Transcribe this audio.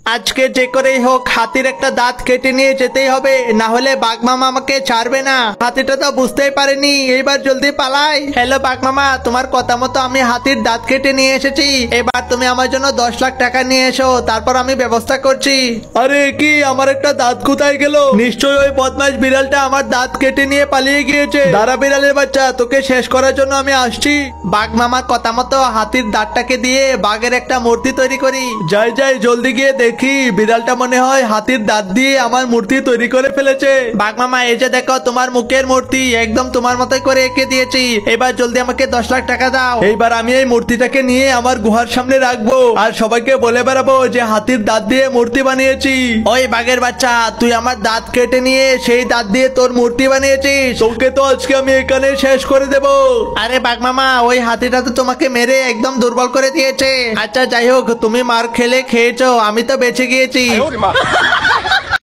আজকে যে করেই হোক হাতির একটা দাঁত কেটে নিয়ে যেতেই হবে, না হলে বাঘ মামা আমাকে ছাড়বে না। হাতিটা তো বুঝতেই পারেনি, এইবার জলদি পালাই। হ্যালো বাঘ মামা, তোমার কথা মতো আমি হাতির দাঁত কেটে নিয়ে এসেছি। এবার তুমি আমার জন্য 10 লাখ টাকা নিয়ে এসো, তারপর আমি ব্যবস্থা করছি। আরে কি, আমার একটা দাঁত কোথায় গেল? নিশ্চয়ই ওই বদমাশ বিড়ালটা আমার দাঁত কেটে নিয়ে পালিয়ে গিয়েছে। দাঁড়া বিড়ালের বাচ্চা, তোকে শেষ করার জন্য আমি আসছি। বাঘ মামার কথা মতো হাতির দাঁতটাকে দিয়ে বাঘের একটা মূর্তি তৈরি করি। যাই যাই, জলদি গিয়ে দেখি, বিড়ালটা মনে হয় হাতির দাঁত দিয়ে আমার মূর্তি তৈরি করে ফেলেছে। বাঘ মামা, এই যে দেখো তোমার মুখের মূর্তি, একদম তোমার মতোই করে এঁকে দিয়েছি। এবার জলদি আমাকে 10 লাখ টাকা দাও। এইবার আমি এই মূর্তিটাকে নিয়ে আমার গুহার সামনে রাখবো, আর সবাইকে বলে বেড়াবো যে হাতির দাঁত দিয়ে মূর্তি বানিয়েছি। ওই বাঘের বাচ্চা, তুই আমার দাঁত কেটে নিয়ে সেই দাঁত দিয়ে তোর মূর্তি বানিয়েছিস, তোকে তো আজকে আমি এখানে শেষ করে দেব। আরে বাঘ মামা, ওই হাতিটা তো তোমাকে মেরে একদম দুর্বল করে দিয়েছে। আচ্ছা যাই হোক, তুমি মার খেলে খেয়েছো, আমি তো বেঁচে গিয়েছি।